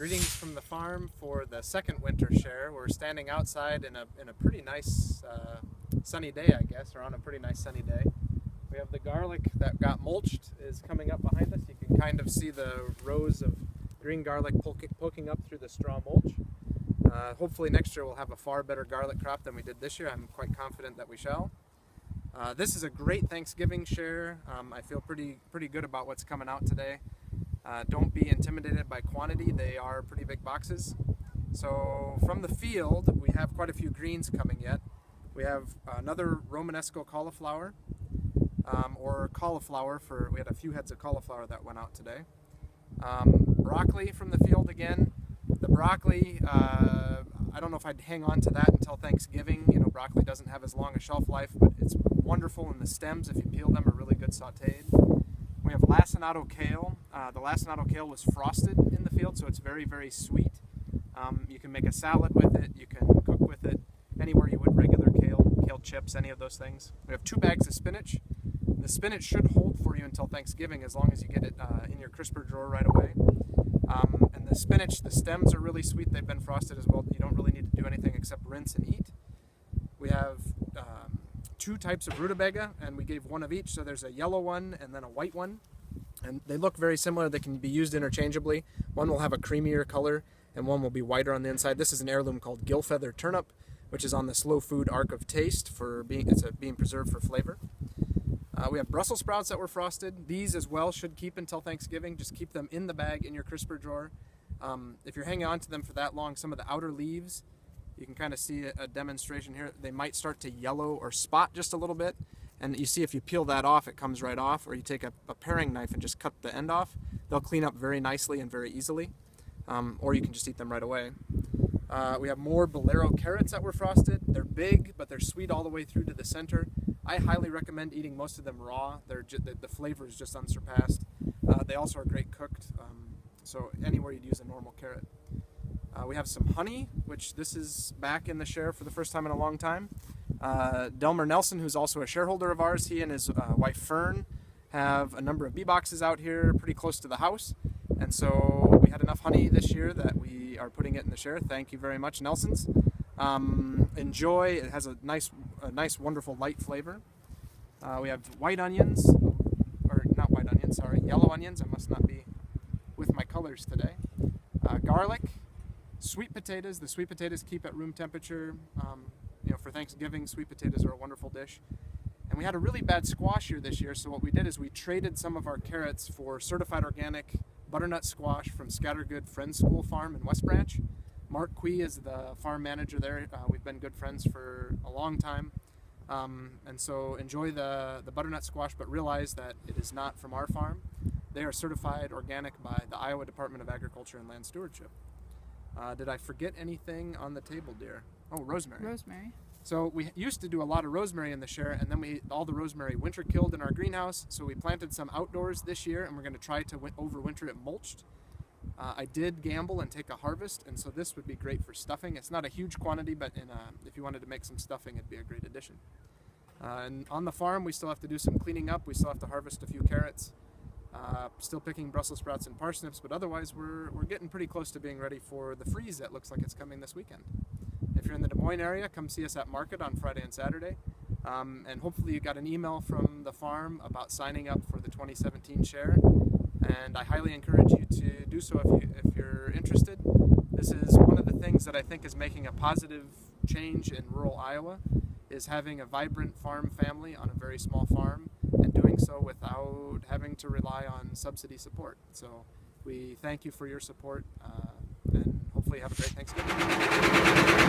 Greetings from the farm for the second winter share. We're standing outside in a pretty nice sunny day, I guess, or on a pretty nice sunny day. We have the garlic that got mulched is coming up behind us. You can kind of see the rows of green garlic poking up through the straw mulch. Hopefully next year we'll have a far better garlic crop than we did this year. I'm quite confident that we shall. This is a great Thanksgiving share. I feel pretty good about what's coming out today. Don't be intimidated by quantity. They are pretty big boxes. So from the field, we have quite a few greens coming yet. We have another Romanesco cauliflower, or cauliflower we had a few heads of cauliflower that went out today. Broccoli from the field again. The broccoli, I don't know if I'd hang on to that until Thanksgiving. You know, broccoli doesn't have as long a shelf life, but it's wonderful, and the stems, if you peel them, are really good sauteed. We have lacinato kale. The lacinato kale was frosted in the field, so it's very, very sweet. You can make a salad with it. You can cook with it anywhere you would regular kale chips, any of those things. We have 2 bags of spinach. The spinach should hold for you until Thanksgiving as long as you get it in your crisper drawer right away. And the spinach, the stems are really sweet. They've been frosted as well. You don't really need to do anything except rinse and eat. We have 2 types of rutabaga, and we gave 1 of each. So there's a yellow one and then a white one. And they look very similar. They can be used interchangeably. One will have a creamier color, and one will be whiter on the inside. This is an heirloom called Gillfeather Turnip, which is on the Slow Food Arc of Taste it's being preserved for flavor. We have Brussels sprouts that were frosted. These as well should keep until Thanksgiving. Just keep them in the bag in your crisper drawer. If you're hanging on to them for that long, some of the outer leaves, you can kind of see a demonstration here. They might start to yellow or spot just a little bit. And you see if you peel that off, it comes right off. Or you take a paring knife and just cut the end off. They'll clean up very nicely and very easily. Or you can just eat them right away. We have more Bolero carrots that were frosted. They're big, but they're sweet all the way through to the center. I highly recommend eating most of them raw. The flavor is just unsurpassed. They also are great cooked, so anywhere you'd use a normal carrot. We have some honey, which this is back in the share for the first time in a long time. Delmer Nelson, who's also a shareholder of ours, he and his wife Fern have a number of bee boxes out here pretty close to the house. And so we had enough honey this year that we are putting it in the share. Thank you very much, Nelsons. Enjoy. It has a nice, wonderful light flavor. We have white onions, or not white onions, sorry, yellow onions. I must not be with my colors today. Garlic, sweet potatoes. The sweet potatoes keep at room temperature. For Thanksgiving, sweet potatoes are a wonderful dish. And we had a really bad squash year this year, so what we did is we traded some of our carrots for certified organic butternut squash from Scattergood Friends School Farm in West Branch. Mark Quee is the farm manager there. We've been good friends for a long time. And so enjoy the butternut squash, but realize that it is not from our farm. They are certified organic by the Iowa Department of Agriculture and Land Stewardship. Did I forget anything on the table, dear? Oh, rosemary. Rosemary. So we used to do a lot of rosemary in the share, and then all the rosemary winter killed in our greenhouse, so we planted some outdoors this year, and we're going to try to overwinter it mulched. I did gamble and take a harvest, and so this would be great for stuffing. It's not a huge quantity, but if you wanted to make some stuffing, it'd be a great addition. And on the farm, we still have to do some cleaning up. We still have to harvest a few carrots. Still picking Brussels sprouts and parsnips, but otherwise we're getting pretty close to being ready for the freeze that looks like it's coming this weekend. If you're in the Des Moines area, come see us at market on Friday and Saturday. And hopefully you got an email from the farm about signing up for the 2017 share. And I highly encourage you to do so if you're interested. This is one of the things that I think is making a positive change in rural Iowa, is having a vibrant farm family on a very small farm, and doing so without having to rely on subsidy support. So we thank you for your support, and hopefully have a great Thanksgiving.